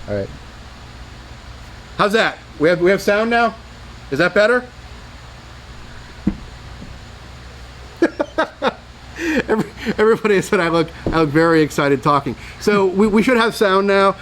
All right. How's that? We have sound now? Is that better? Everybody said I look very excited talking. So we should have sound now.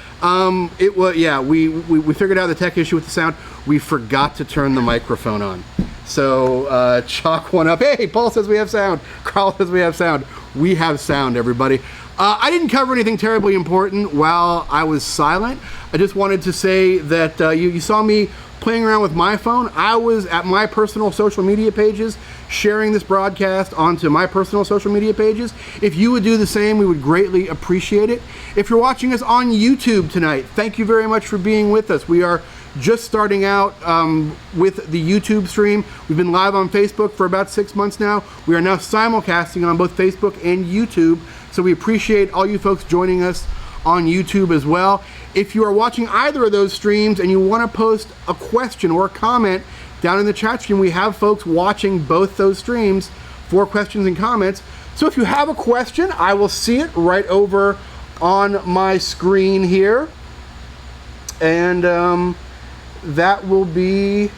It was, yeah, we figured out the tech issue with the sound. We forgot to turn the microphone on. So chalk one up. Hey, Paul says we have sound. Carl says we have sound. We have sound, everybody. I didn't cover anything terribly important while I was silent. I just wanted to say that you saw me playing around with my phone. I was at my personal social media pages, sharing this broadcast onto my personal social media pages. If you would do the same, we would greatly appreciate it. If you're watching us on YouTube tonight, thank you very much for being with us. We are just starting out with the YouTube stream. We've been live on Facebook for about 6 months now. We are now simulcasting on both Facebook and YouTube, so we appreciate all you folks joining us on YouTube as well. If you are watching either of those streams and you want to post a question or a comment down in the chat stream, we have folks watching both those streams for questions and comments. So if you have a question, I will see it right over on my screen here. And that will be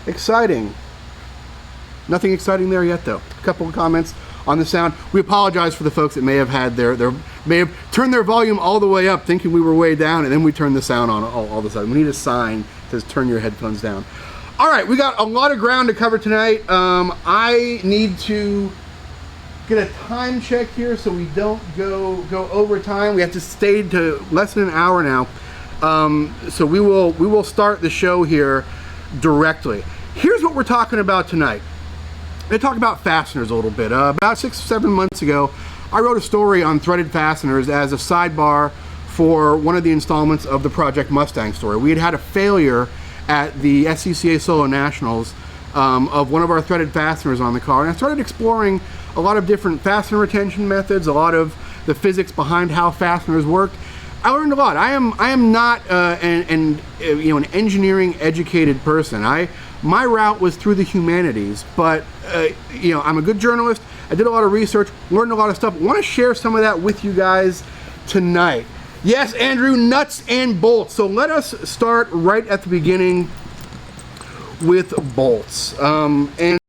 exciting. Nothing exciting there yet, though. A couple of comments on the sound. We apologize for the folks that may have had may have turned their volume all the way up thinking we were way down, and then we turned the sound on all of a sudden. We need a sign that says turn your headphones down. All right, we got a lot of ground to cover tonight. I need to get a time check here so we don't go over time. We have to stay to less than an hour now. So we will start the show here directly. Here's what we're talking about tonight. I'm going to talk about fasteners a little bit. About 6 or 7 months ago, I wrote a story on threaded fasteners as a sidebar for one of the installments of the Project Mustang story. We had a failure at the SCCA Solo Nationals of one of our threaded fasteners on the car, and I started exploring a lot of different fastener retention methods, a lot of the physics behind how fasteners work. I learned a lot. I am not an engineering educated person. My route was through the humanities, but I'm a good journalist. I did a lot of research, learned a lot of stuff. I want to share some of that with you guys tonight. Yes, Andrew, nuts and bolts. So let us start right at the beginning with bolts. And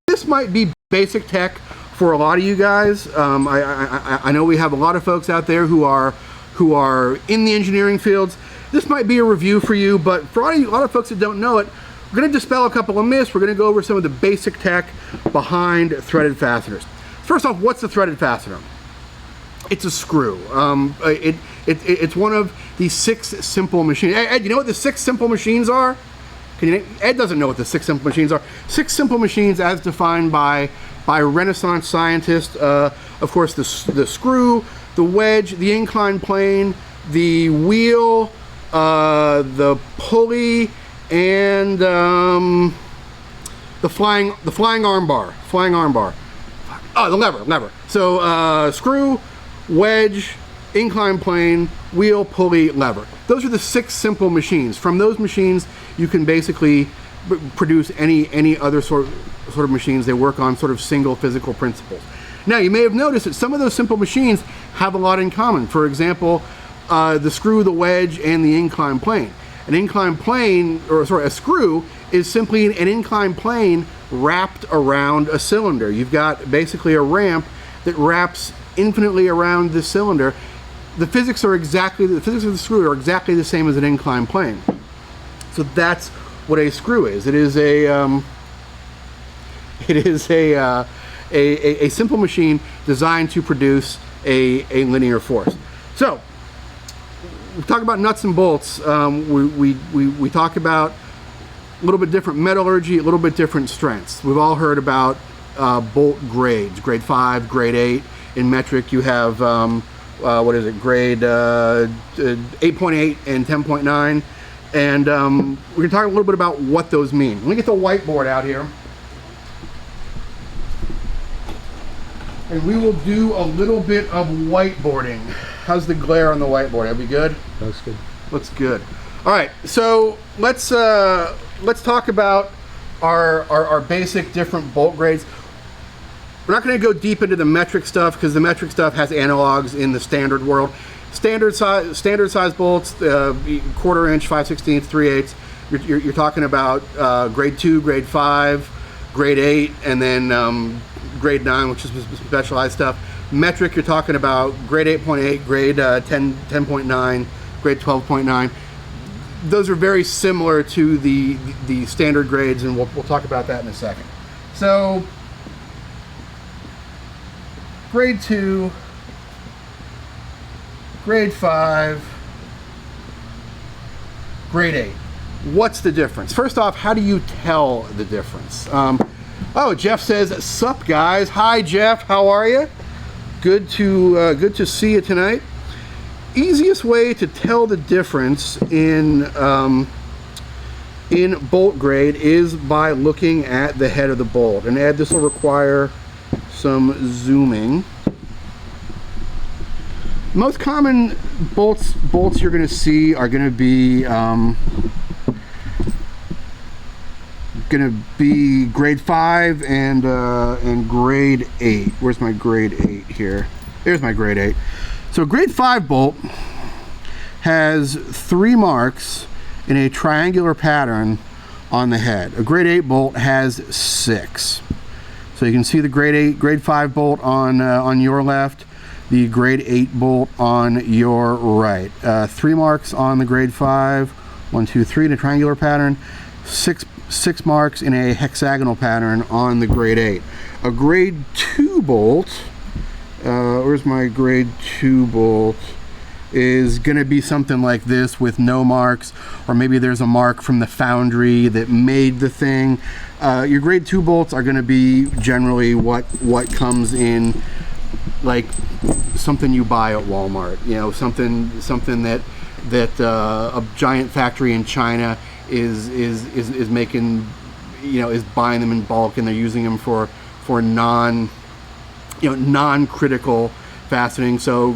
this might be basic tech for a lot of you guys. I know we have a lot of folks out there who are in the engineering fields. This might be a review for you, but for a lot of folks that don't know it, we're going to dispel a couple of myths. We're going to go over some of the basic tech behind threaded fasteners. First off, what's a threaded fastener? It's a screw. It's one of the 6 simple machines. Ed, you know what the 6 simple machines are? Ed doesn't know what the 6 simple machines are. 6 simple machines as defined by Renaissance scientists. Of course, the screw, the wedge, the inclined plane, the wheel, the pulley, and the flying arm bar. Oh, the lever. So screw, wedge, inclined plane, wheel, pulley, lever. Those are the 6 simple machines. From those machines, you can basically produce any other sort of machines. They work on sort of single physical principles. Now, you may have noticed that some of those simple machines have a lot in common. For example, the screw, the wedge, and the inclined plane. A screw is simply an inclined plane wrapped around a cylinder. You've got basically a ramp that wraps infinitely around the cylinder. The physics of the screw are exactly the same as an inclined plane. So that's what a screw is. It is a simple machine designed to produce a linear force. So we talk about nuts and bolts. We talk about a little bit different metallurgy, a little bit different strengths. We've all heard about bolt grades, grade 5, grade 8. In metric, you have grade 8.8 and 10.9. And we're going to talk a little bit about what those mean. Let me get the whiteboard out here. And we will do a little bit of whiteboarding. How's the glare on the whiteboard? That'd be good? Looks good. Looks good. All right, so let's talk about our basic different bolt grades. We're not going to go deep into the metric stuff because the metric stuff has analogs in the standard world. standard size bolts, quarter inch, 5/16, 3/8. You're talking about grade 2, grade 5, grade 8, and then grade 9, which is specialized stuff. Metric, you're talking about grade 8.8, grade 10.9, grade 12.9. Those are very similar to the standard grades, and we'll talk about that in a second. So, grade 2, grade 5, grade 8. What's the difference? First off, how do you tell the difference? Oh, Jeff says, "Sup guys?" Hi Jeff, how are you? Good to see you tonight. Easiest way to tell the difference in bolt grade is by looking at the head of the bolt. And Ed, this will require some zooming. Most common bolts you're going to see are going to be grade 5 and grade 8. Where's my grade 8 here? Here's my grade 8. So grade 5 bolt has 3 marks in a triangular pattern on the head. A grade 8 bolt has 6. So you can see the grade 5 bolt on your left, the grade 8 bolt on your right. 3 marks on the grade 5, 1, 2, 3 in a triangular pattern, 6 marks in a hexagonal pattern on the grade 8. A grade 2 bolt, where's my grade 2 bolt, is going to be something like this with no marks, or maybe there's a mark from the foundry that made the thing. Your grade 2 bolts are going to be generally what comes in, like something you buy at Walmart, you know, something that a giant factory in China is making, you know, is buying them in bulk, and they're using them for non-critical fastening. So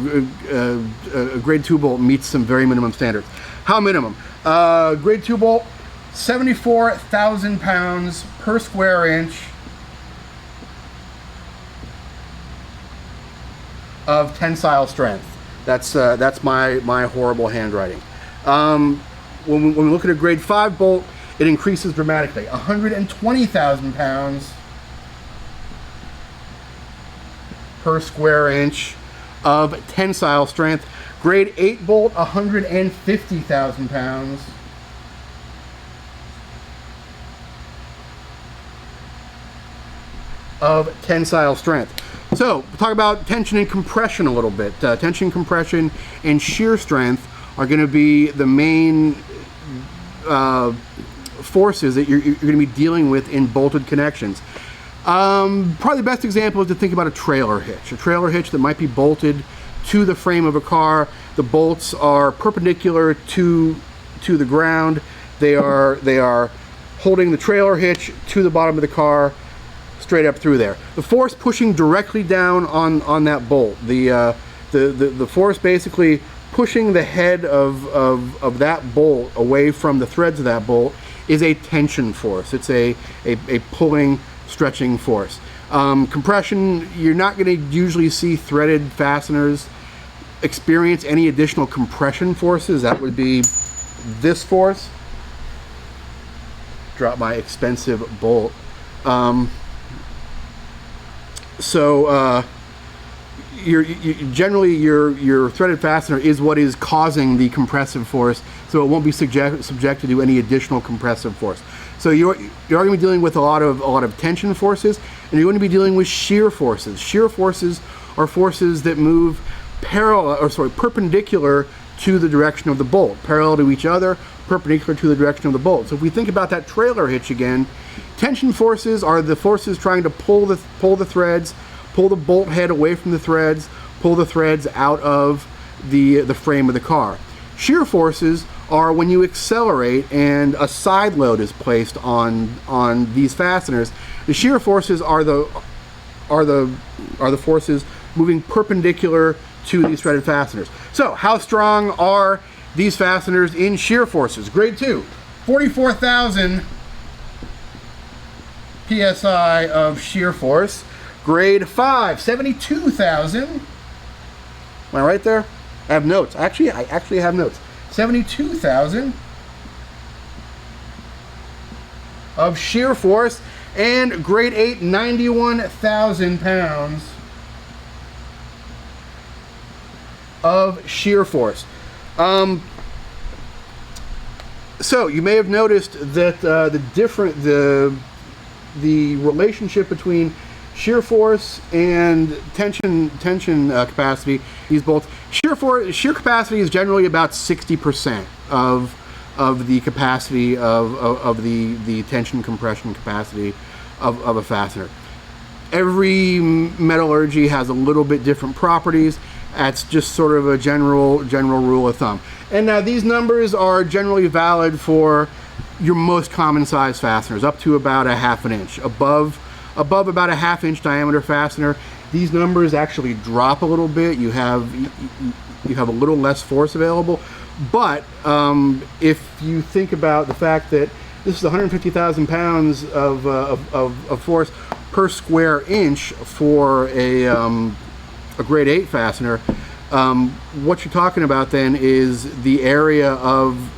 a grade 2 bolt meets some very minimum standards. How minimum? Grade 2 bolt, 74,000 pounds per square inch of tensile strength. That's my horrible handwriting. When we look at a grade 5 bolt, it increases dramatically. 120,000 pounds per square inch of tensile strength. Grade 8 bolt, 150,000 pounds of tensile strength. So, we'll talk about tension and compression a little bit. Tension, compression, and shear strength are going to be the main forces that you're going to be dealing with in bolted connections. Probably the best example is to think about a trailer hitch. A trailer hitch that might be bolted to the frame of a car. The bolts are perpendicular to the ground. They are holding the trailer hitch to the bottom of the car, straight up through there. The force pushing directly down on that bolt. The force basically pushing the head of that bolt away from the threads of that bolt is a tension force. It's a pulling, stretching force. Compression, you're not going to usually see threaded fasteners experience any additional compression forces. That would be this force. Drop my expensive bolt. Generally your threaded fastener is what is causing the compressive force, so it won't be subjected to any additional compressive force. So you're going to be dealing with a lot of tension forces, and you're going to be dealing with shear forces. Shear forces are forces that move perpendicular to the direction of the bolt, parallel to each other, perpendicular to the direction of the bolt. So if we think about that trailer hitch again, tension forces are the forces trying to pull the threads, pull the bolt head away from the threads, pull the threads out of the frame of the car. Shear forces are when you accelerate and a side load is placed on these fasteners. The shear forces are the forces moving perpendicular to these threaded fasteners. So how strong are these fasteners in shear forces? Grade 2, 44,000 psi of shear force. Grade 5, 72,000. Am I right there? I have notes. I actually have notes. 72,000 of shear force, and grade 8, 91,000 pounds of shear force. So you may have noticed that the relationship between shear force and tension capacity, these bolts, shear capacity is generally about 60% of the capacity of the tension compression capacity of a fastener. Every metallurgy has a little bit different properties. That's just sort of a general rule of thumb. And now these numbers are generally valid for your most common size fasteners, up to about a ½ inch. Above about a ½ inch diameter fastener, these numbers actually drop a little bit. You have a little less force available. But if you think about the fact that this is 150,000 pounds of force per square inch for a grade 8 fastener, what you're talking about then is the area of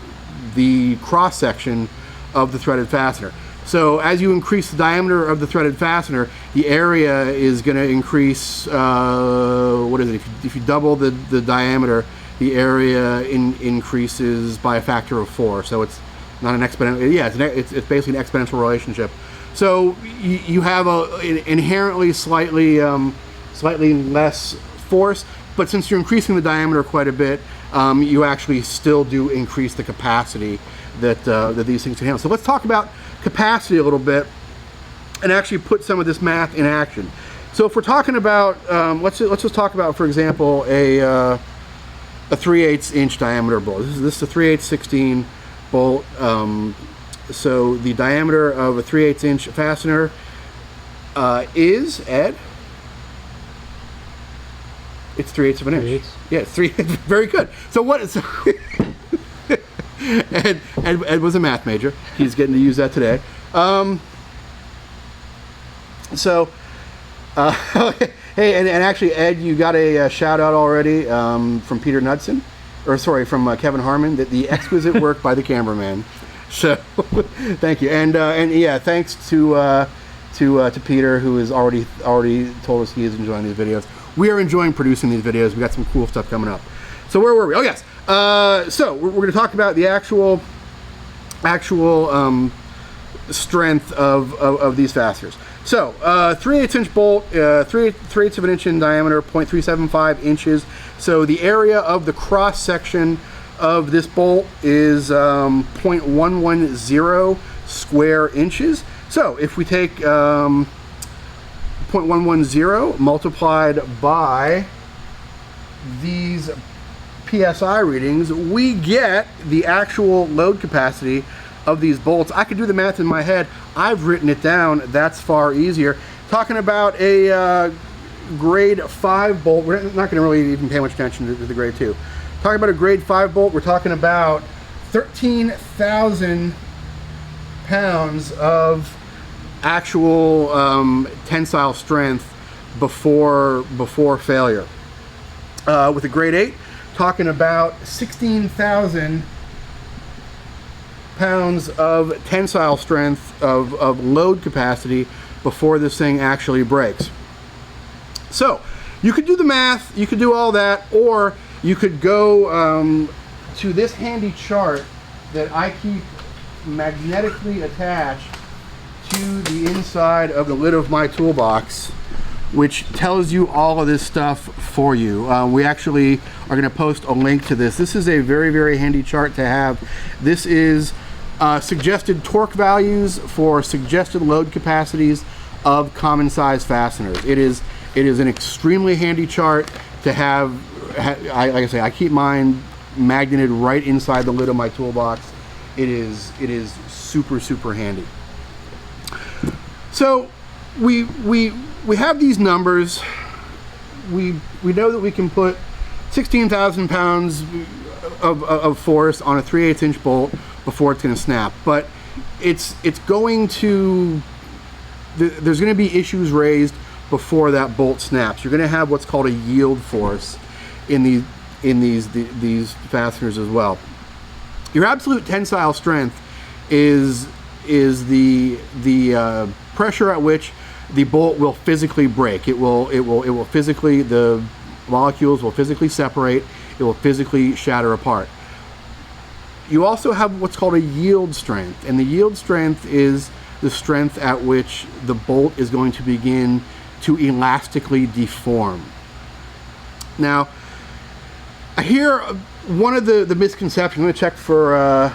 the cross section of the threaded fastener. So as you increase the diameter of the threaded fastener, the area is going to increase. What is it? If you double the diameter, the area increases by a factor of 4. So it's not an exponential. Yeah, it's basically an exponential relationship. So you have an inherently slightly less force, but since you're increasing the diameter quite a bit, you actually still do increase the capacity that these things can handle. So let's talk about capacity a little bit and actually put some of this math in action. So if we're talking about, let's just talk about, for example, a 3/8 inch diameter bolt. This is a 3/8 16 bolt. So the diameter of a 3/8 inch fastener is, Ed? It's 3/8 of an inch. Yeah, it's 3. Very good. So what is? Ed was a math major. He's getting to use that today. Hey, and actually, Ed, you got a shout out already from Peter Knudsen, or sorry, from Kevin Harmon. That the exquisite work by the cameraman. So, thank you, and yeah, thanks to Peter, who has already told us he is enjoying these videos. We are enjoying producing these videos. We got some cool stuff coming up. So where were we? Oh yes. So we're going to talk about the actual strength of these fasteners. So 3/8 inch bolt, 3/8 of an inch in diameter, 0.375 inches. So the area of the cross section of this bolt is 0.110 square inches. So if we take 0.110 multiplied by these PSI readings, we get the actual load capacity of these bolts. I could do the math in my head. I've written it down. That's far easier. Talking about a grade 5 bolt, we're not going to really even pay much attention to the grade 2. Talking about a grade 5 bolt, we're talking about 13,000 pounds of actual tensile strength before failure. With a grade 8, talking about 16,000 pounds of tensile strength of load capacity before this thing actually breaks. So you could do the math, you could do all that, or you could go to this handy chart that I keep magnetically attached to the inside of the lid of my toolbox, which tells you all of this stuff for you. We actually are going to post a link to this. This is a very, very handy chart to have. This is suggested torque values for suggested load capacities of common size fasteners. It is an extremely handy chart to have. Like I say, I keep mine magneted right inside the lid of my toolbox. It is super, super handy. So we have these numbers. We know that we can put 16,000 pounds of force on a 3/8 inch bolt before it's going to snap, but it's going to, there's going to be issues raised before that bolt snaps. You're going to have what's called a yield force in in these fasteners as well. Your absolute tensile strength is the pressure at which the bolt will physically break. It will physically, the molecules will physically separate. It will physically shatter apart. You also have what's called a yield strength, and the yield strength is the strength at which the bolt is going to begin to elastically deform. Now, I hear one of the misconceptions. I'm going to check for.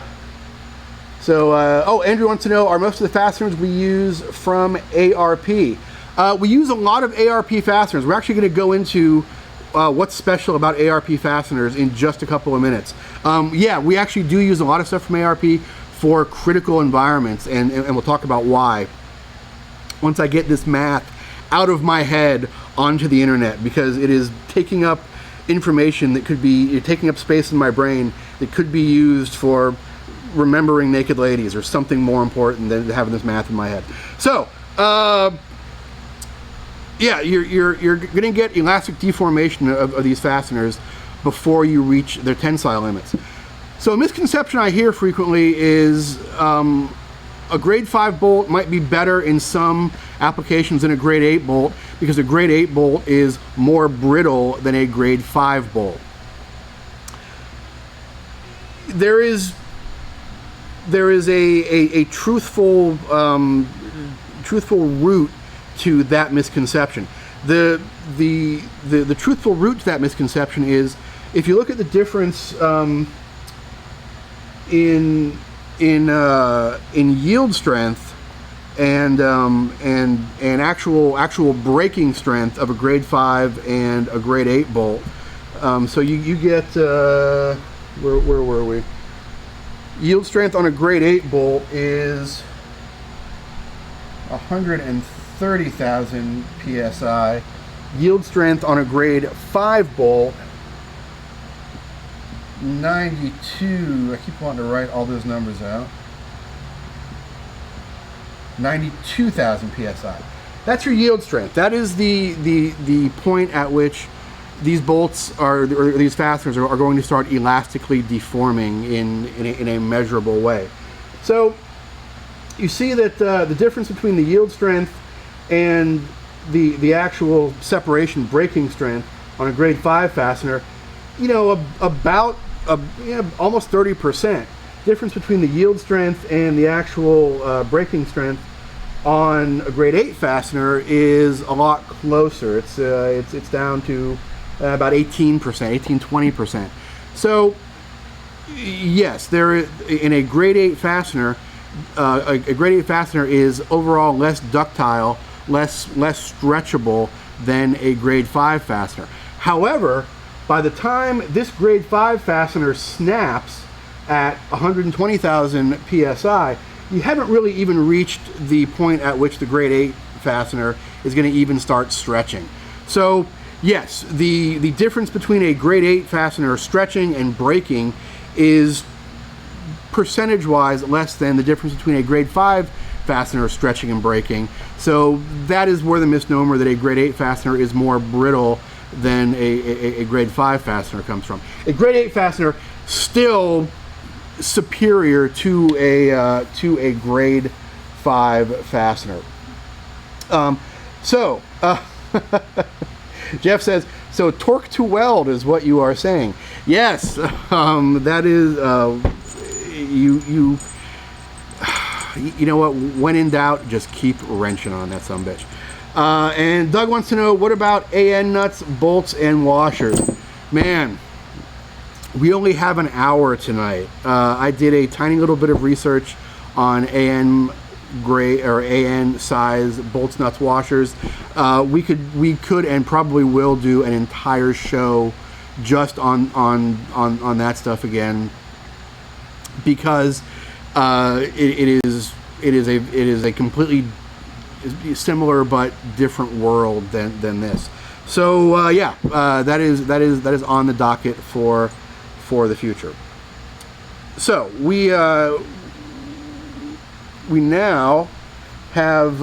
Oh, Andrew wants to know: are most of the fasteners we use from ARP? We use a lot of ARP fasteners. We're actually going to go into what's special about ARP fasteners in just a couple of minutes. Yeah, we actually do use a lot of stuff from ARP for critical environments, and we'll talk about why once I get this math out of my head onto the internet, because it is taking up information that could be taking up space in my brain that could be used for remembering naked ladies or something more important than having this math in my head. So yeah, you're going to get elastic deformation of these fasteners before you reach their tensile limits. So a misconception I hear frequently is a grade 5 bolt might be better in some applications than a grade 8 bolt because a grade 8 bolt is more brittle than a grade 5 bolt. There is a truthful root to that misconception. The truthful root to that misconception is if you look at the difference in yield strength and actual braking strength of a grade 5 and a grade 8 bolt. So you get where were we? Yield strength on a grade 8 bolt is 130,000 psi. Yield strength on a grade 5 bolt, 92. I keep wanting to write all those numbers out. 92,000 psi. That's your yield strength. That is the point at which these bolts or these fasteners are going to start elastically deforming in a measurable way. So you see that the difference between the yield strength and the actual separation braking strength on a grade 5 fastener, about almost 30%. Difference between the yield strength and the actual braking strength on a grade 8 fastener is a lot closer. It's down to about 18%. So yes, there in a grade 8 fastener, a grade 8 fastener is overall less ductile, less stretchable than a grade 5 fastener. However, by the time this grade 5 fastener snaps at 120,000 psi, you haven't really even reached the point at which the grade 8 fastener is going to even start stretching. So yes, the difference between a grade 8 fastener stretching and braking is percentage-wise less than the difference between a grade 5 fastener stretching and braking. So that is where the misnomer that a grade 8 fastener is more brittle than a grade 5 fastener comes from. A grade 8 fastener still superior to a grade 5 fastener. Jeff says, so torque to weld is what you are saying. Yes, that is, you know what, when in doubt, just keep wrenching on that sumbitch. And Doug wants to know, what about AN nuts, bolts, and washers? Man, we only have an hour tonight. I did a tiny little bit of research on AN grade or AN size bolts, nuts, washers. We could and probably will do an entire show just on that stuff again, because it is a completely similar but different world than this. So yeah, that is on the docket for the future. So we now have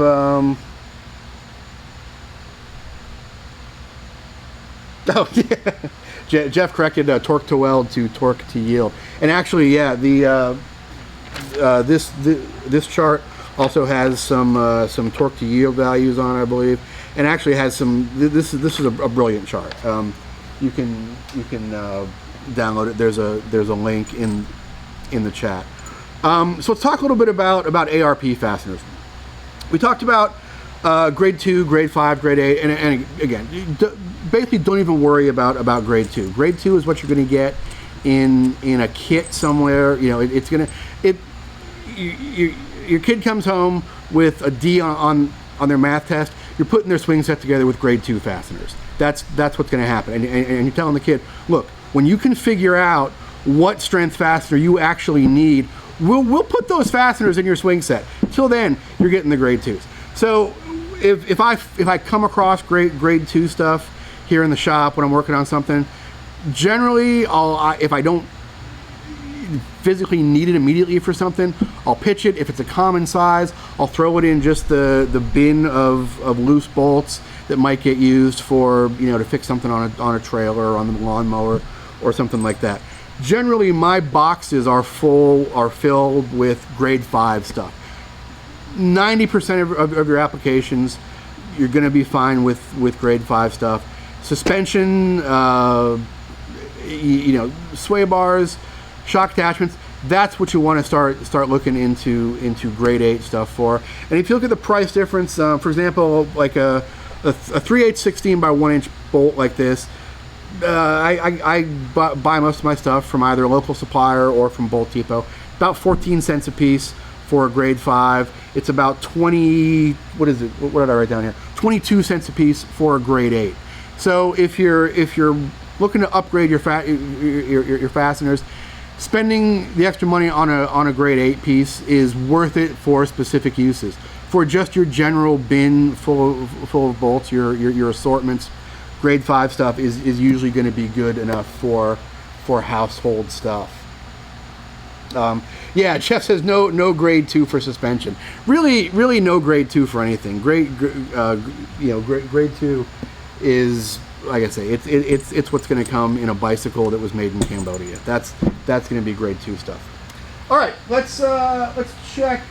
Oh yeah, Jeff corrected torque to weld to torque to yield, and actually, yeah, this chart also has some torque to yield values on it, I believe, and actually has some. This is a brilliant chart. You can download it. There's a link in the chat. So let's talk a little bit about ARP fasteners. We talked about grade 2, grade 5, grade 8, and again, basically don't even worry about grade 2. Grade 2 is what you're going to get in a kit somewhere. You know, your kid comes home with a D on their math test. You're putting their swing set together with grade 2 fasteners. That's what's going to happen. And you're telling the kid, look, when you can figure out what strength fastener you actually need, we'll put those fasteners in your swing set. Till then, you're getting the grade 2s. So if I come across grade 2 stuff here in the shop when I'm working on something, generally if I don't physically need it immediately for something, I'll pitch it. If it's a common size, I'll throw it in just the bin of loose bolts that might get used for, you know, to fix something on a trailer or on the lawnmower or something like that. Generally, my boxes are filled with grade 5 stuff. 90% of your applications, you're going to be fine with grade 5 stuff. Suspension, you know, sway bars, shock attachments, that's what you want to start looking into grade 8 stuff for. And if you look at the price difference, for example, like a 3/8 16 by 1 inch bolt like this, I buy most of my stuff from either a local supplier or from Bolt Depot. About 14 cents a piece for a grade 5. It's about 20, what is it? What did I write down here? 22 cents a piece for a grade 8. So if you're looking to upgrade your fasteners, spending the extra money on a grade 8 piece is worth it for specific uses. For just your general bin full of bolts, your assortments, grade 5 stuff is usually going to be good enough for household stuff. Yeah, Jeff says no grade 2 for suspension. Really no grade 2 for anything. Grade 2 is, like I say, it's what's going to come in a bicycle that was made in Cambodia. That's going to be grade 2 stuff. All right, let's check.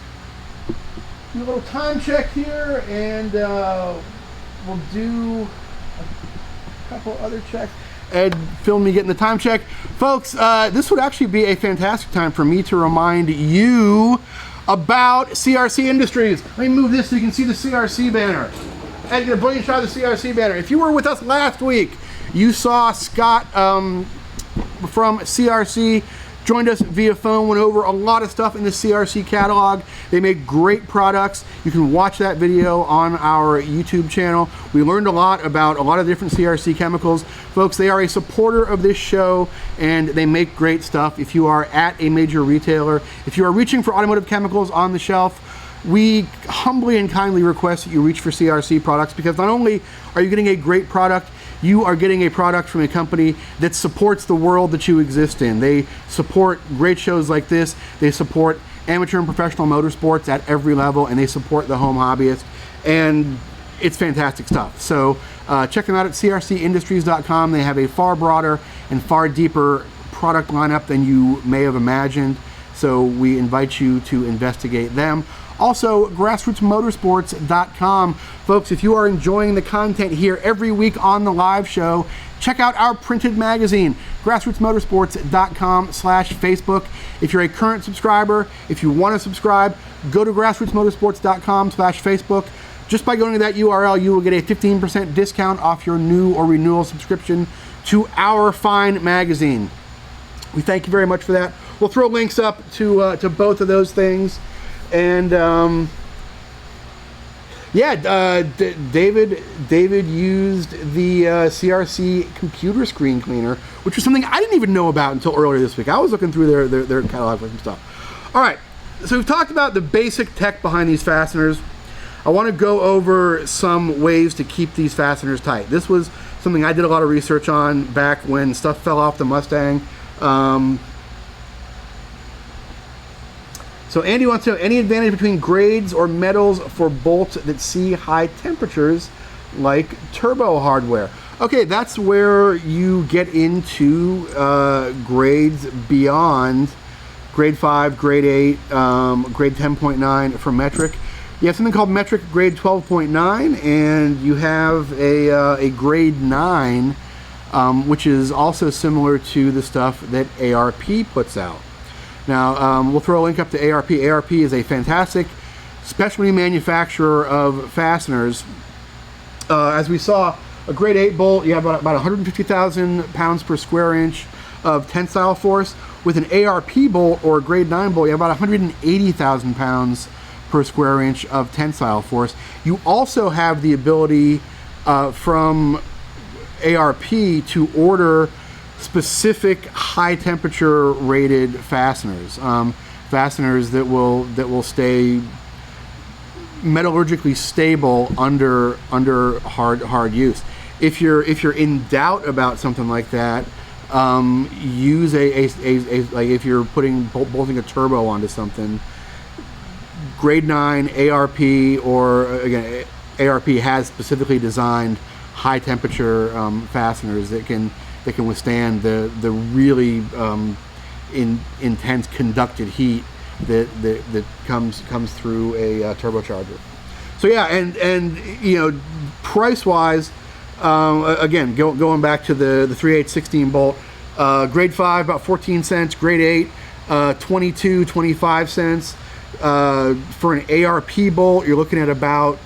Do a little time check here, and we'll do a couple other checks. Ed filmed me getting the time check. Folks, this would actually be a fantastic time for me to remind you about CRC Industries. Let me move this so you can see the CRC banner. Ed, get a brilliant shot of the CRC banner. If you were with us last week, you saw Scott from CRC joined us via phone, went over a lot of stuff in the CRC catalog. They make great products. You can watch that video on our YouTube channel. We learned a lot about a lot of different CRC chemicals. Folks, they are a supporter of this show, and they make great stuff. If you are at a major retailer, if you are reaching for automotive chemicals on the shelf, we humbly and kindly request that you reach for CRC products, because not only are you getting a great product, you are getting a product from a company that supports the world that you exist in. They support great shows like this. They support amateur and professional motorsports at every level, and they support the home hobbyist. And it's fantastic stuff. So check them out at crcindustries.com. They have a far broader and far deeper product lineup than you may have imagined. So we invite you to investigate them. Also, grassrootsmotorsports.com. Folks, if you are enjoying the content here every week on the live show, check out our printed magazine, grassrootsmotorsports.com/Facebook. If you're a current subscriber, if you want to subscribe, go to grassrootsmotorsports.com/Facebook. Just by going to that URL, you will get a 15% discount off your new or renewal subscription to our fine magazine. We thank you very much for that. We'll throw links up to both of those things. And David used the CRC computer screen cleaner, which was something I didn't even know about until earlier this week. I was looking through their catalog for some stuff. All right, so we've talked about the basic tech behind these fasteners. I want to go over some ways to keep these fasteners tight. This was something I did a lot of research on back when stuff fell off the Mustang. So Andy wants to know, any advantage between grades or metals for bolts that see high temperatures like turbo hardware? Okay, that's where you get into grades beyond grade 5, grade 8, grade 10.9 for metric. You have something called metric grade 12.9, and you have a grade 9, which is also similar to the stuff that ARP puts out. Now, we'll throw a link up to ARP. ARP is a fantastic specialty manufacturer of fasteners. As we saw, a grade 8 bolt, you have about 150,000 pounds per square inch of tensile force. With an ARP bolt or a grade 9 bolt, you have about 180,000 pounds per square inch of tensile force. You also have the ability from ARP to order specific high temperature rated fasteners, fasteners that will stay metallurgically stable under hard use. If you're in doubt about something like that, use like if you're bolting a turbo onto something, grade 9 ARP, or again ARP has specifically designed high temperature fasteners that can withstand the really intense conducted heat that comes through a turbocharger. So yeah, and you know, price wise, again, going back to the 3/8/16 bolt, grade 5 about 14 cents, grade 8 25 cents. For an ARP bolt, you're looking at about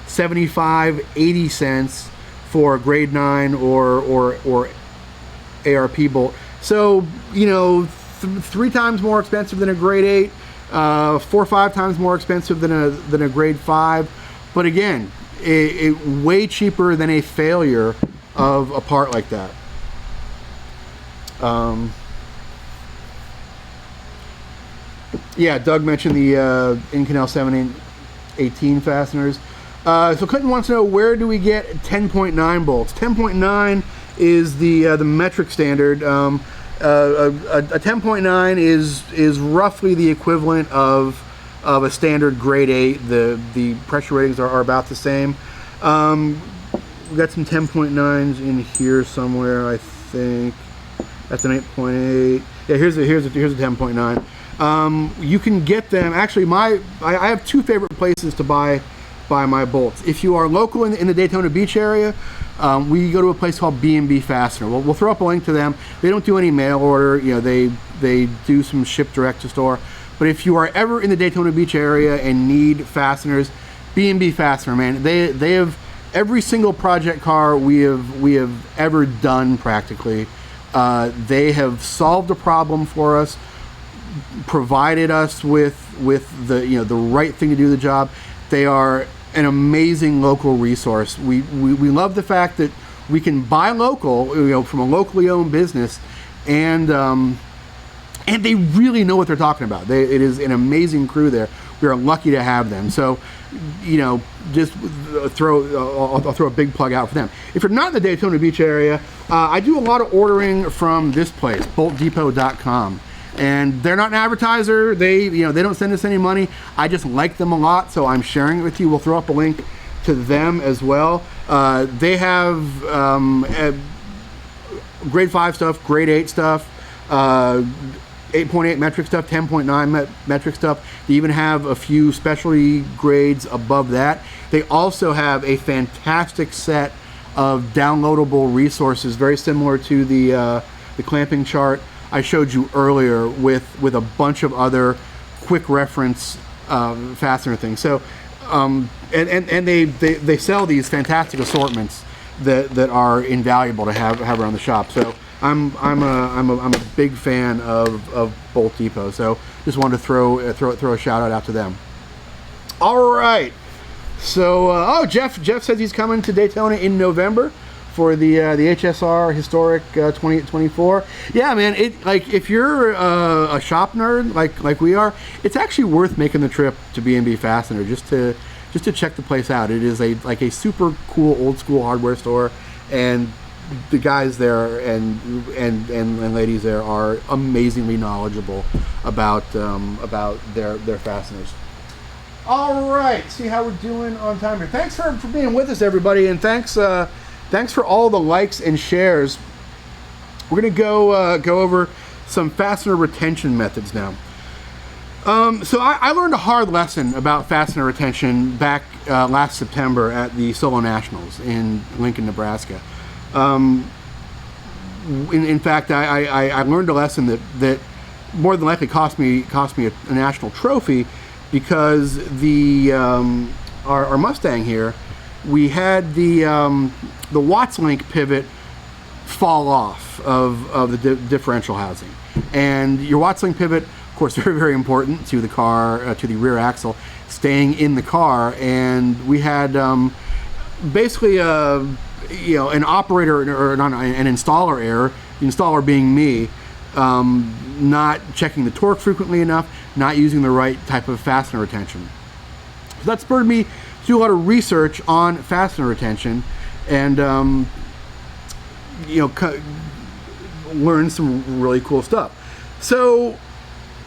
75-80 cents for a grade 9 or ARP bolt. So, you know, 3 times more expensive than a grade 8, 4 or 5 times more expensive than a grade 5. But again, it way cheaper than a failure of a part like that. Yeah, Doug mentioned the Inconel 718 fasteners. So Clinton wants to know, where do we get 10.9 bolts? 10.9 is the metric standard. A 10.9 is roughly the equivalent of a standard grade 8. The pressure ratings are about the same. We got some 10.9s in here somewhere, I think. That's an 8.8. Yeah, here's a 10.9. You can get them. Actually, I have 2 favorite places to buy my bolts. If you are local in the Daytona Beach area, we go to a place called B&B Fastener. We'll throw up a link to them. They don't do any mail order. You know, they do some ship direct to store. But if you are ever in the Daytona Beach area and need fasteners, B&B Fastener, man, they have every single project car we have ever done practically. They have solved a problem for us, provided us with the right thing to do the job. They are an amazing local resource. We love the fact that we can buy local, you know, from a locally owned business, and they really know what they're talking about. It is an amazing crew there. We are lucky to have them. So, you know, just I'll throw a big plug out for them. If you're not in the Daytona Beach area, I do a lot of ordering from this place, boltdepot.com. And they're not an advertiser. They don't send us any money. I just like them a lot, so I'm sharing it with you. We'll throw up a link to them as well. They have grade 5 stuff, grade 8 stuff, 8.8 metric stuff, 10.9 metric stuff. They even have a few specialty grades above that. They also have a fantastic set of downloadable resources, very similar to the clamping chart I showed you earlier, with a bunch of other quick reference fastener things. So, and they sell these fantastic assortments that are invaluable to have around the shop. So I'm a big fan of Bolt Depot. So just wanted to throw a shout out to them. All right. So Jeff says he's coming to Daytona in November for the HSR Historic 2024. Yeah, man. If you're a shop nerd like we are, it's actually worth making the trip to B&B Fastener just to check the place out. It is a super cool old school hardware store, and the guys there and ladies there are amazingly knowledgeable about their fasteners. All right, see how we're doing on time here. Thanks for being with us, everybody, and thanks Thanks for all the likes and shares. We're going to go over some fastener retention methods now. So I learned a hard lesson about fastener retention back last September at the Solo Nationals in Lincoln, Nebraska. In fact, I learned a lesson that more than likely cost me a national trophy, because our Mustang here, we had the Watts link pivot fall off of the differential housing, and your Watts link pivot, of course, very, very important to the car, to the rear axle staying in the car. And we had basically an operator or an installer error, the installer being me, not checking the torque frequently enough, not using the right type of fastener retention. So that spurred me to do a lot of research on fastener retention, and learn some really cool stuff. So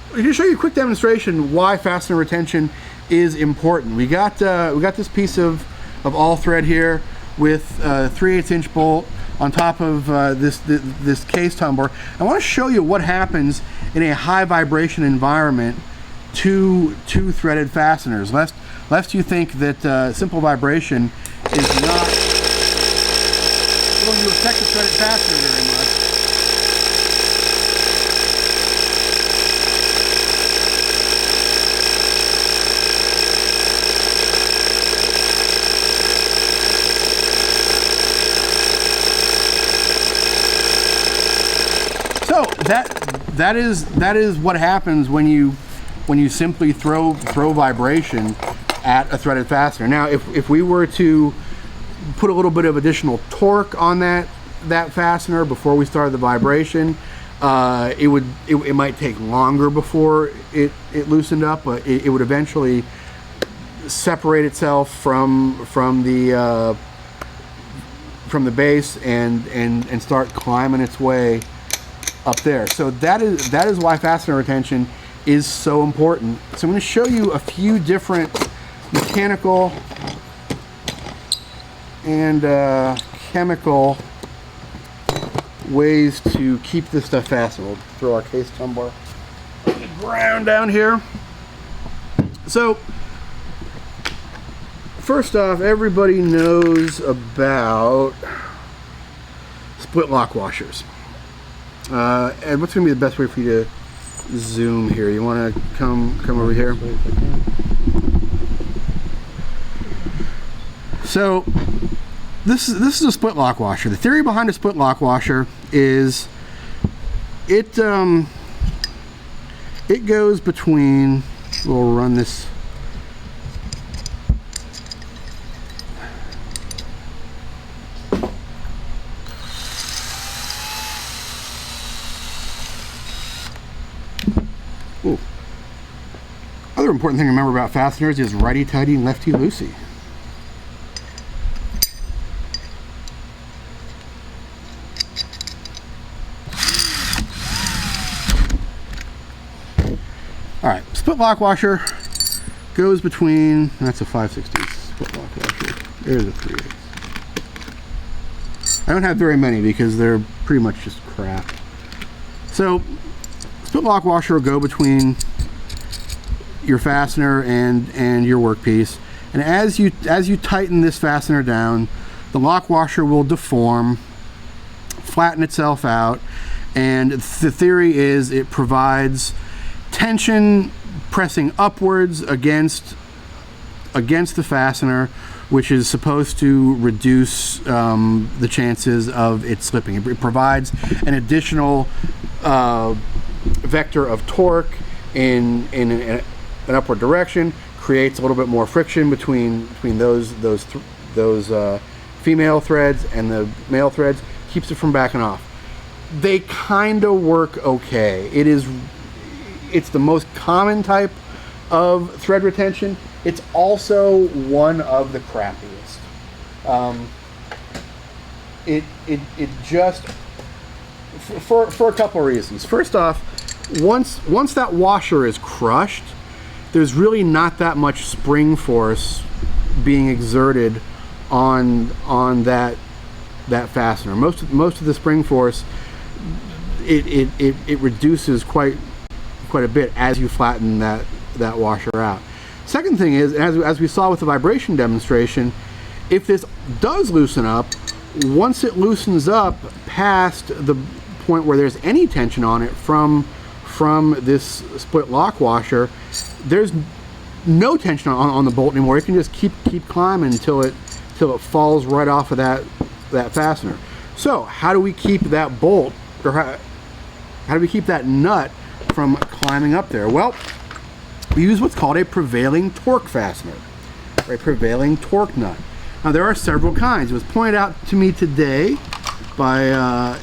I'm going to show you a quick demonstration why fastener retention is important. We got this piece of all thread here with a 3/8 inch bolt on top of this case tumbler. I want to show you what happens in a high vibration environment to threaded fasteners, lest you think that simple vibration is not going to affect the threaded fastener very much. So that is what happens when you simply throw vibration at a threaded fastener. Now, if we were to put a little bit of additional torque on that fastener before we started the vibration, it might take longer before it loosened up, but it would eventually separate itself from the base and start climbing its way up there. So that is why fastener retention is so important. So I'm going to show you a few different mechanical and chemical ways to keep this stuff fastened. We'll throw our case tumbler on the ground down here. So first off, everybody knows about split lock washers. And what's going to be the best way for you to zoom here? You want to come over here? So this is a split lock washer. The theory behind a split lock washer is it goes between, we'll run this, ooh. Other important thing to remember about fasteners is righty tighty and lefty loosey. Alright, split lock washer goes between, that's a 5/16 split lock washer. There's a 3/8. I don't have very many because they're pretty much just crap. So, split lock washer will go between your fastener and your workpiece. And as you tighten this fastener down, the lock washer will deform, flatten itself out, and the theory is it provides tension pressing upwards against the fastener, which is supposed to reduce the chances of it slipping. It provides an additional vector of torque in an upward direction, creates a little bit more friction between those female threads and the male threads, keeps it from backing off. They kind of work okay. It's the most common type of thread retention. It's also one of the crappiest. It just for a couple of reasons. First off, once that washer is crushed, there's really not that much spring force being exerted on that that fastener. Most of the spring force, it reduces quite a bit as you flatten that washer out. Second thing is, as we saw with the vibration demonstration, if this does loosen up, once it loosens up past the point where there's any tension on it from this split lock washer, there's no tension on the bolt anymore. It can just keep climbing until it falls right off of that fastener. So how do we keep that bolt, or how do we keep that nut from climbing up there? Well, we use what's called a prevailing torque fastener, or a prevailing torque nut. Now there are several kinds. It was pointed out to me today by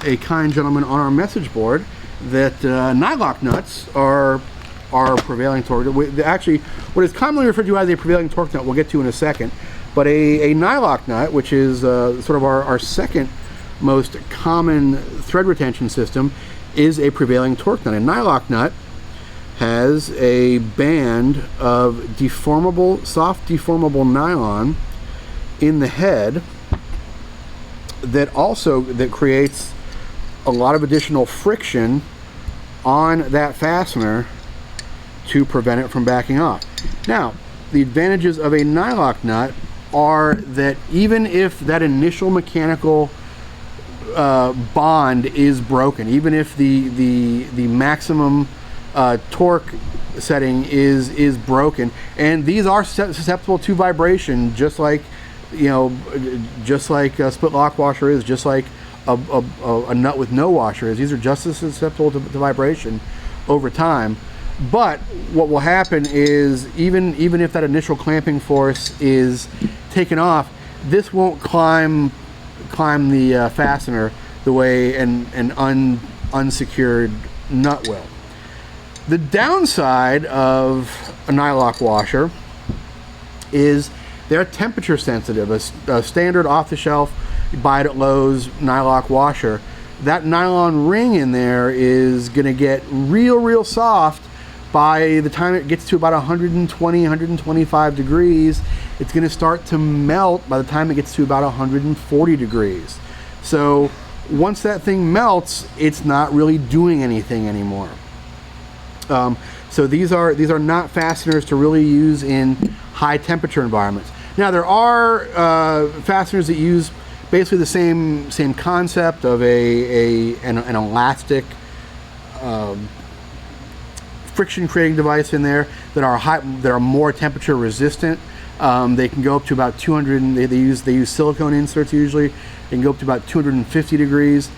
a kind gentleman on our message board that nylock nuts are prevailing torque. Actually, what is commonly referred to as a prevailing torque nut, we'll get to in a second, but a nylock nut, which is sort of our second most common thread retention system, is a prevailing torque nut. A nylock nut has a band of soft deformable nylon in the head that creates a lot of additional friction on that fastener to prevent it from backing off. Now, the advantages of a nylock nut are that even if that initial mechanical bond is broken, even if the maximum torque setting is broken, and these are susceptible to vibration, just like a split lock washer is, just like a nut with no washer is. These are just as susceptible to vibration over time. But what will happen is, even if that initial clamping force is taken off, this won't climb the fastener the way an unsecured nut will. The downside of a nylock washer is they're temperature sensitive. A standard off-the-shelf, buy it at Lowe's nylock washer, that nylon ring in there is going to get real soft by the time it gets to about 120, 125 degrees. It's going to start to melt by the time it gets to about 140 degrees. So once that thing melts, it's not really doing anything anymore. So these are not fasteners to really use in high temperature environments. Now there are fasteners that use basically the same concept of an elastic friction creating device in there that are more temperature resistant. They can go up to about 200. They use silicone inserts usually. They can go up to about 250 degrees.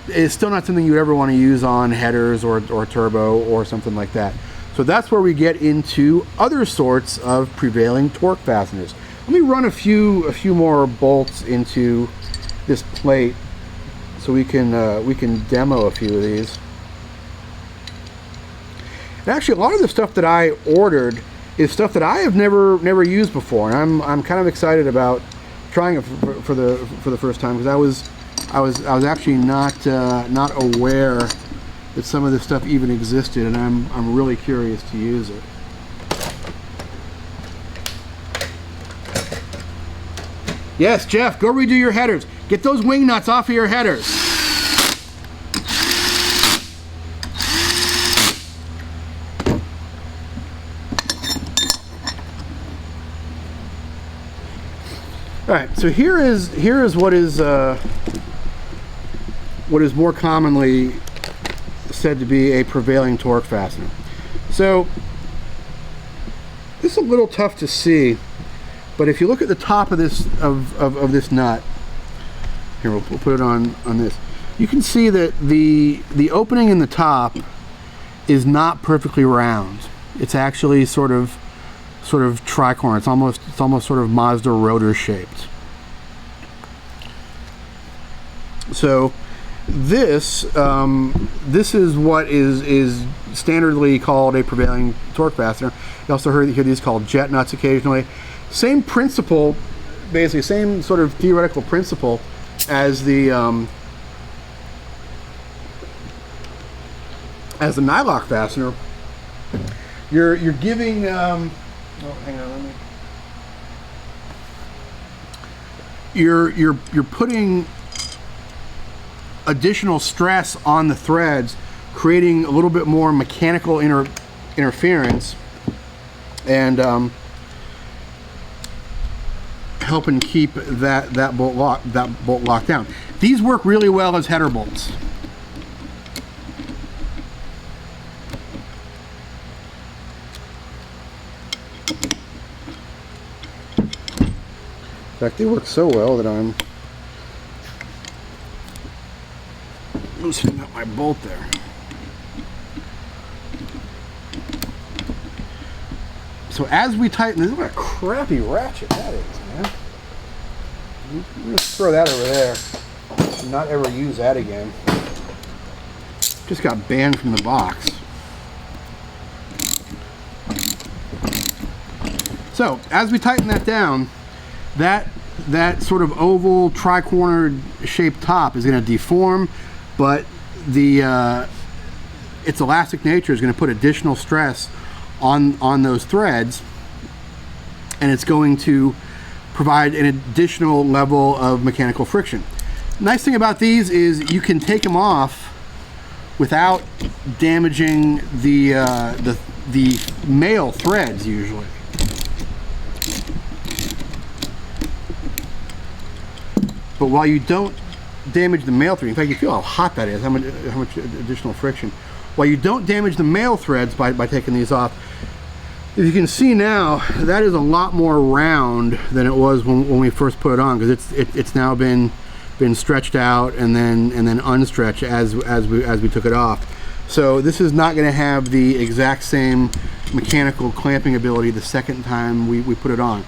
It's still not something you would ever want to use on headers or turbo or something like that. So that's where we get into other sorts of prevailing torque fasteners. Let me run a few more bolts into this plate so we can demo a few of these. And actually, a lot of the stuff that I ordered is stuff that I have never used before, and I'm kind of excited about trying it for the first time, because I was actually not aware that some of this stuff even existed, and I'm really curious to use it. Yes, Jeff, go redo your headers. Get those wing nuts off of your headers. All right, so here is what is more commonly said to be a prevailing torque fastener. So this is a little tough to see, but if you look at the top of this of this nut, here we'll put it on this, you can see that the opening in the top is not perfectly round. It's actually sort of tricorn. It's almost sort of Mazda rotor shaped. So this is what is standardly called a prevailing torque fastener. You also hear these called jet nuts occasionally. Same principle, basically same sort of theoretical principle as the nylock fastener. You're giving oh, hang on, let me. You're putting additional stress on the threads, creating a little bit more mechanical interference, and helping keep that bolt locked down. These work really well as header bolts. In fact, they work so well that I'm loosening up my bolt there. So as we tighten this, what a crappy ratchet that is, man. I'm gonna throw that over there. Not ever use that again. Just got banned from the box. So as we tighten that down, that sort of oval tri-cornered shaped top is going to deform, but its elastic nature is going to put additional stress on those threads, and it's going to provide an additional level of mechanical friction. Nice thing about these is you can take them off without damaging the male threads usually. But while you don't damage the male thread, in fact, you feel how hot that is, how much additional friction. While you don't damage the male threads by taking these off, as you can see now, that is a lot more round than it was when we first put it on, because it's now been stretched out and then unstretched as we took it off. So this is not going to have the exact same mechanical clamping ability the second time we put it on.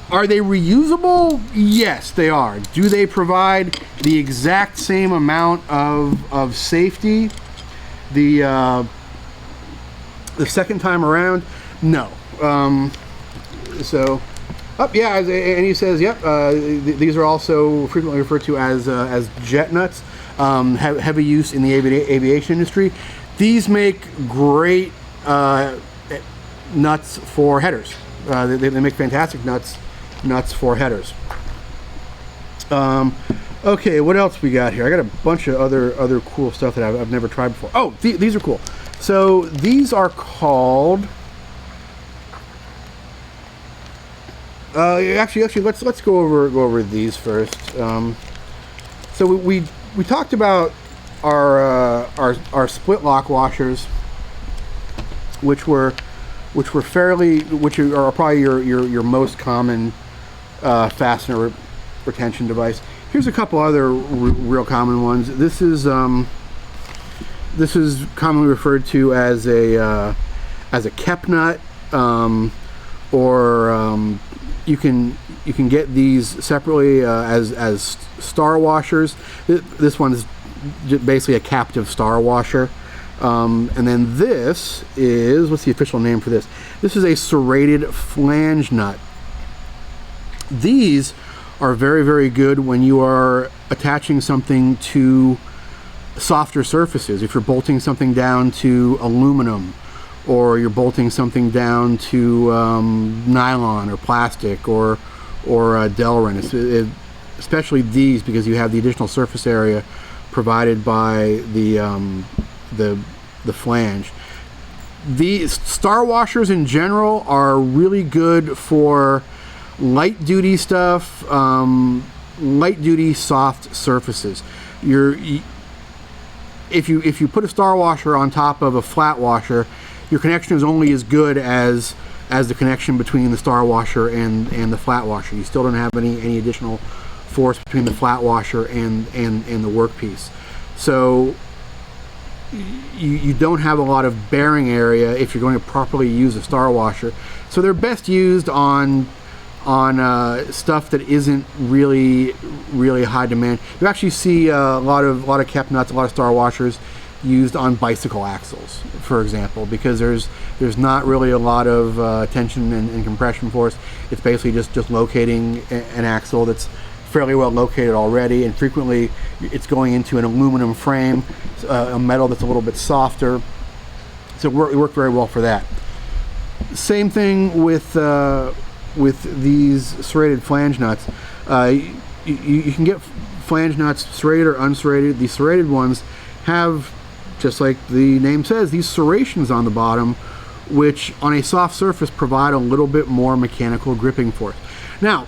Are they reusable? Yes, they are. Do they provide the exact same amount of safety the second time around? No. Yeah, and he says, yep, these are also frequently referred to as jet nuts, have heavy use in the aviation industry. These make great nuts for headers. They make fantastic nuts for headers. Okay, what else we got here? I got a bunch of other cool stuff that I've never tried before. Oh, these are cool. So these are called. Actually, let's go over these first. So we talked about our split lock washers, which are probably your most common fastener retention device. Here's a couple other real common ones. This is commonly referred to as a kep nut, or you can get these separately as star washers. This one is basically a captive star washer. And then this is, what's the official name for this? This is a serrated flange nut. These are very, very good when you are attaching something to softer surfaces. If you're bolting something down to aluminum, or you're bolting something down to nylon or plastic or Delrin, especially these, because you have the additional surface area provided by the flange. The star washers in general are really good for light duty stuff, light duty soft surfaces. If you put a star washer on top of a flat washer, your connection is only as good as the connection between the star washer and the flat washer. You still don't have any additional force between the flat washer and the workpiece. So you don't have a lot of bearing area if you're going to properly use a star washer. So they're best used on stuff that isn't really high demand. You actually see a lot of kep nuts, a lot of star washers used on bicycle axles, for example, because there's not really a lot of tension and compression force. It's basically just locating an axle that's fairly well located already, and frequently it's going into an aluminum frame, a metal that's a little bit softer. So it worked very well for that. Same thing with these serrated flange nuts. You can get flange nuts, serrated or unserrated. The serrated ones have, just like the name says, these serrations on the bottom, which on a soft surface provide a little bit more mechanical gripping force. Now,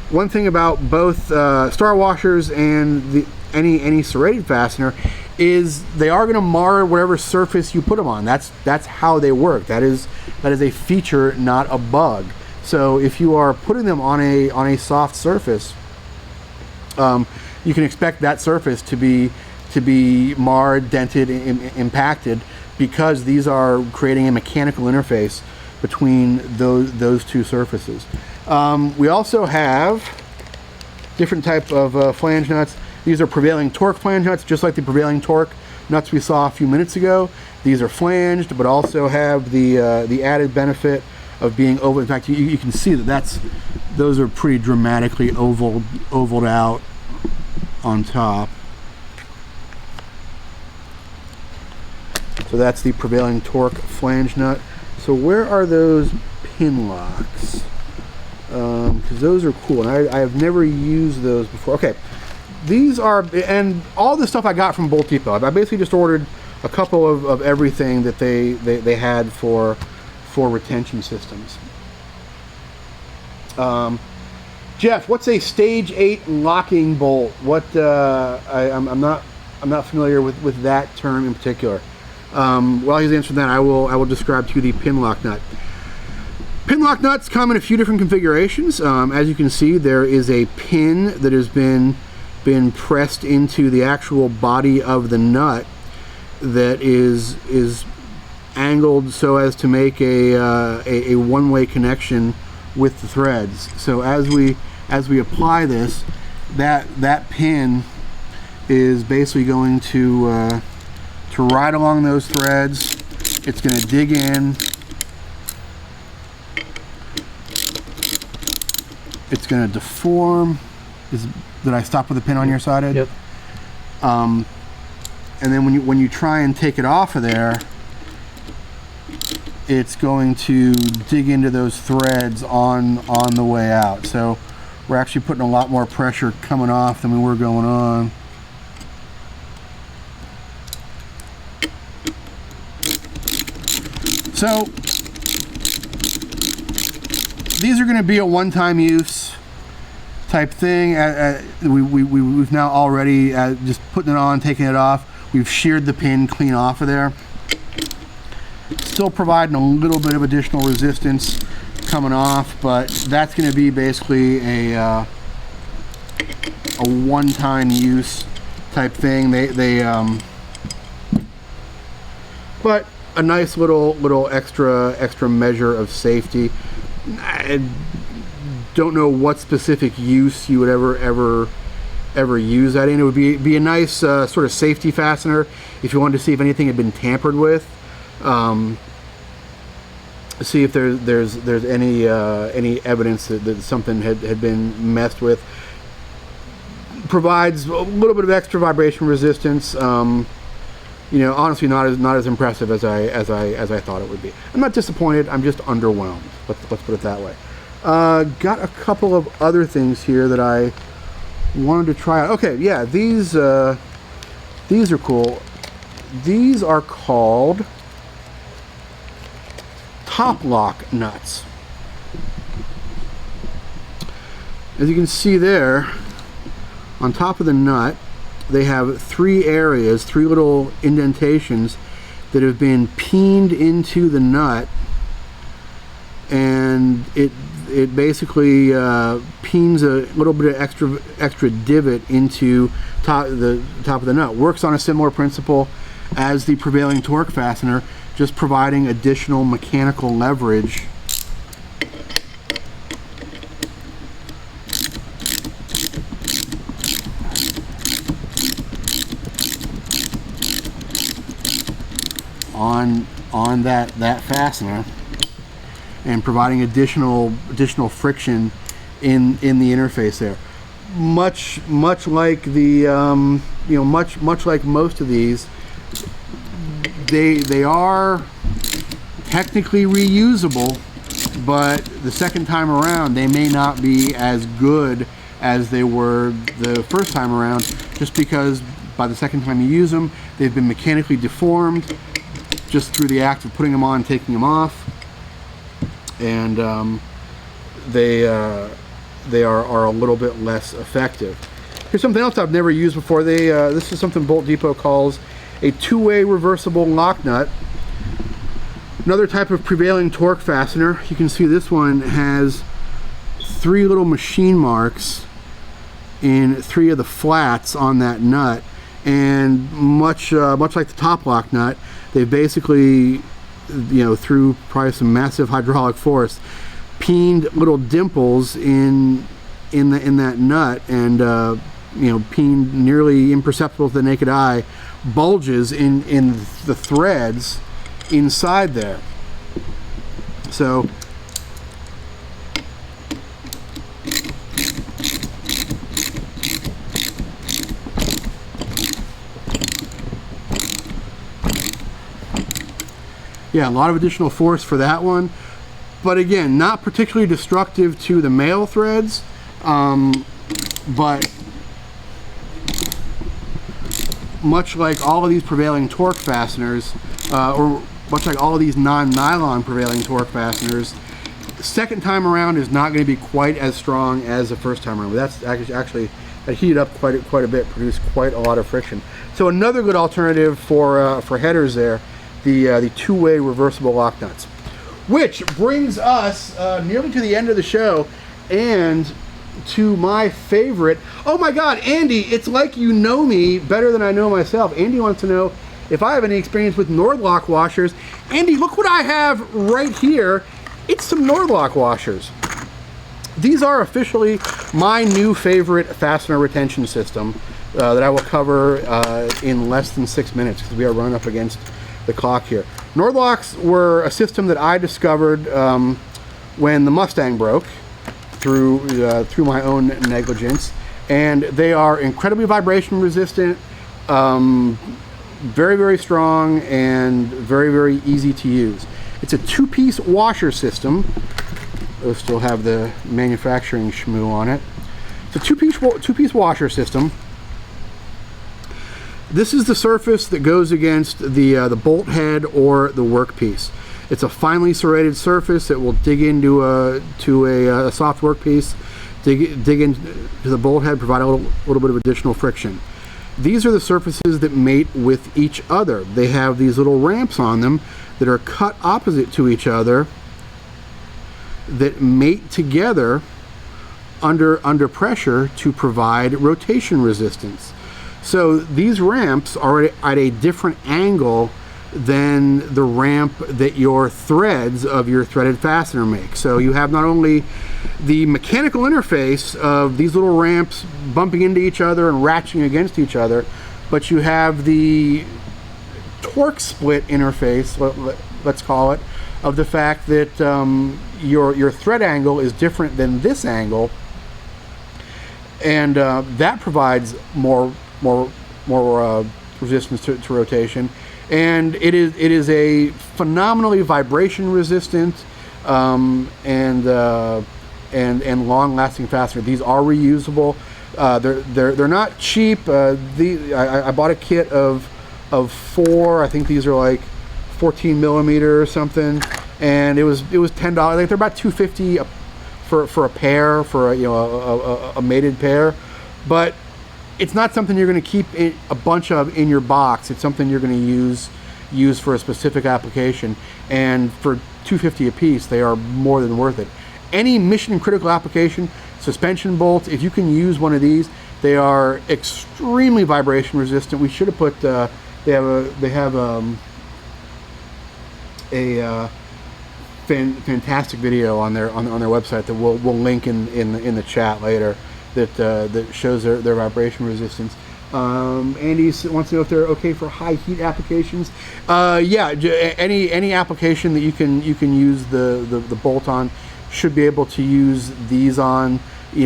one thing about both star washers and any serrated fastener is they are going to mar whatever surface you put them on. That's how they work. That is a feature, not a bug. So if you are putting them on a soft surface, you can expect that surface to be marred, dented, impacted, because these are creating a mechanical interface between those two surfaces. We also have different type of flange nuts. These are prevailing torque flange nuts, just like the prevailing torque nuts we saw a few minutes ago. These are flanged, but also have the added benefit of being oval. In fact, you can see those are pretty dramatically ovaled out on top. So that's the prevailing torque flange nut. So where are those pin locks? Because those are cool, and I have never used those before. Okay, these are, and all this stuff I got from Bolt Depot. I basically just ordered a couple of everything that they had for retention systems. Jeff, what's a stage 8 locking bolt? What I'm not familiar with that term in particular. While he's answering that, I will describe to you the pin lock nut. Pin lock nuts come in a few different configurations. As you can see, there is a pin that has been pressed into the actual body of the nut that is angled so as to make a one-way connection with the threads. So as we apply this, that pin is basically going to ride along those threads. It's going to dig in. It's going to deform. Did I stop with the pin on your side, Ed? Yep. And then when you try and take it off of there, it's going to dig into those threads on the way out. So we're actually putting a lot more pressure coming off than we were going on. So these are going to be a one-time use type thing. We've now already just putting it on, taking it off. We've sheared the pin clean off of there. Still providing a little bit of additional resistance coming off, but that's going to be basically a one-time use type thing. But a nice little extra measure of safety. I don't know what specific use you would ever use that in. It would be a nice sort of safety fastener if you wanted to see if anything had been tampered with. See if there's any evidence that something had been messed with. Provides a little bit of extra vibration resistance. You know, honestly, not as impressive as I thought it would be. I'm not disappointed. I'm just underwhelmed. Let's put it that way. Got a couple of other things here that I wanted to try out. Okay, yeah, these are cool. These are called top lock nuts. As you can see there, on top of the nut, they have three little indentations that have been peened into the nut, and it basically peens a little bit of extra divot into the top of the nut. Works on a similar principle as the prevailing torque fastener, just providing additional mechanical leverage on that fastener, and providing additional friction in the interface there. Much like the much like most of these, they are technically reusable, but the second time around they may not be as good as they were the first time around, just because by the second time you use them, they've been mechanically deformed just through the act of putting them on and taking them off. And they are a little bit less effective. Here's something else I've never used before. This is something Bolt Depot calls a two-way reversible lock nut. Another type of prevailing torque fastener. You can see this one has 3 little machine marks in 3 of the flats on that nut, and much like the top lock nut, they basically, through probably some massive hydraulic force, peened little dimples in that nut, and peened nearly imperceptible to the naked eye bulges in the threads inside there. So yeah, a lot of additional force for that one, but again, not particularly destructive to the male threads, but much like all of these prevailing torque fasteners, or much like all of these non-nylon prevailing torque fasteners, second time around is not going to be quite as strong as the first time around. But that's actually that heated up quite a bit, produced quite a lot of friction. So another good alternative for headers there, the two-way reversible lock nuts. Which brings us nearly to the end of the show, and to my favorite. Oh my God, Andy, it's like you know me better than I know myself. Andy wants to know if I have any experience with Nordlock washers. Andy, look what I have right here. It's some Nordlock washers. These are officially my new favorite fastener retention system that I will cover in less than 6 minutes, because we are running up against the clock here. Nordlocks were a system that I discovered when the Mustang broke through my own negligence, and they are incredibly vibration resistant, very, very strong, and very, very easy to use. It's a 2-piece washer system. They'll still have the manufacturing schmoo on it. It's a two-piece washer system. This is the surface that goes against the bolt head or the workpiece. It's a finely serrated surface that will dig into a soft workpiece, dig into the bolt head, provide a little bit of additional friction. These are the surfaces that mate with each other. They have these little ramps on them that are cut opposite to each other that mate together under pressure to provide rotation resistance. So these ramps are at a different angle than the ramp that your threads of your threaded fastener make. So you have not only the mechanical interface of these little ramps bumping into each other and ratcheting against each other, but you have the torque split interface, let's call it, of the fact that your thread angle is different than this angle, and that provides more resistance to rotation. And it is a phenomenally vibration resistant and long-lasting fastener. These are reusable. They're not cheap. I bought a kit of 4. I think these are like 14 millimeter or something, and it was $10. Like, they're about $2.50 for a pair, for a mated pair, but it's not something you're going to keep a bunch of in your box. It's something you're going to use for a specific application, and for $2.50 a piece, they are more than worth it. Any mission critical application, suspension bolts, if you can use one of these, they are extremely vibration resistant. We should have put they have a fantastic video on their website that we'll link in the chat later, that shows their vibration resistance. Andy wants to know if they're okay for high heat applications. Yeah, any application that you can use the bolt on should be able to use these on,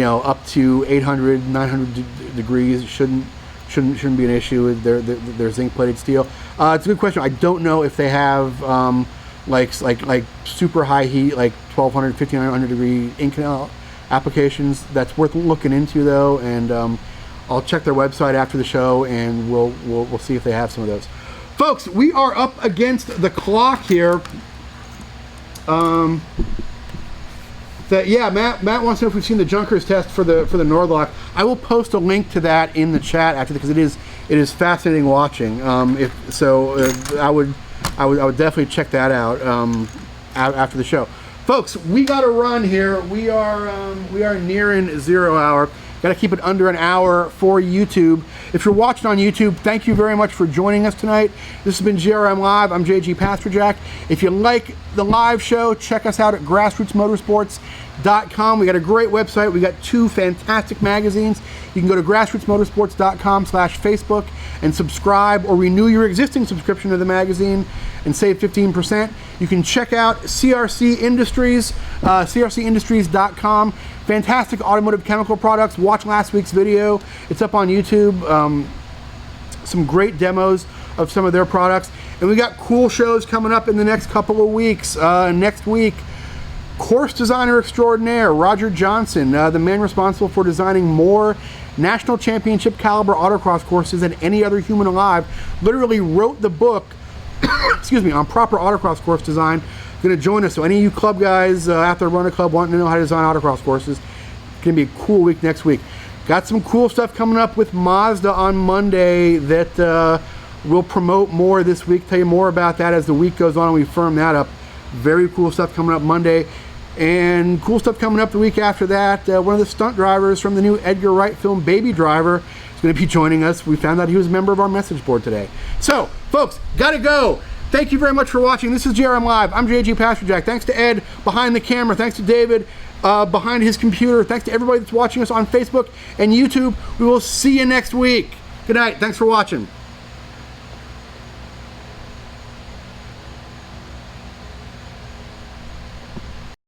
up to 800, 900 degrees. It shouldn't be an issue. They're zinc plated steel. It's a good question. I don't know if they have like super high heat, like 1200, 1500 degree applications. That's worth looking into, though, and I'll check their website after the show, and we'll see if they have some of those. Folks, we are up against the clock here. Matt wants to know if we've seen the Junkers test for the Nordlock. I will post a link to that in the chat after, because it is fascinating watching. I would definitely check that out after the show. Folks, we got to run here. We are nearing 0 hour. Got to keep it under an hour for YouTube. If you're watching on YouTube, thank you very much for joining us tonight. This has been GRM Live. I'm JG Pasterjack. If you like the live show, check us out at grassrootsmotorsports.com. We got a great website. We got 2 fantastic magazines. You can go to grassrootsmotorsports.com/Facebook and subscribe or renew your existing subscription to the magazine and save 15%. You can check out CRC Industries, crcindustries.com. Fantastic automotive chemical products. Watch last week's video. It's up on YouTube. Some great demos of some of their products. And we got cool shows coming up in the next couple of weeks. Next week, course designer extraordinaire Roger Johnson, the man responsible for designing more national championship caliber autocross courses than any other human alive, literally wrote the book excuse me, on proper autocross course design. Going to join us. So any of you club guys out there running a club wanting to know how to design autocross courses, it's going to be a cool week next week. Got some cool stuff coming up with Mazda on Monday that we'll promote more this week. Tell you more about that as the week goes on and we firm that up. Very cool stuff coming up Monday. And cool stuff coming up the week after that. One of the stunt drivers from the new Edgar Wright film Baby Driver is going to be joining us. We found out he was a member of our message board today. So, folks, gotta go. Thank you very much for watching. This is GRM Live. I'm JG Pasterjack. Thanks to Ed behind the camera. Thanks to David behind his computer. Thanks to everybody that's watching us on Facebook and YouTube. We will see you next week. Good night. Thanks for watching.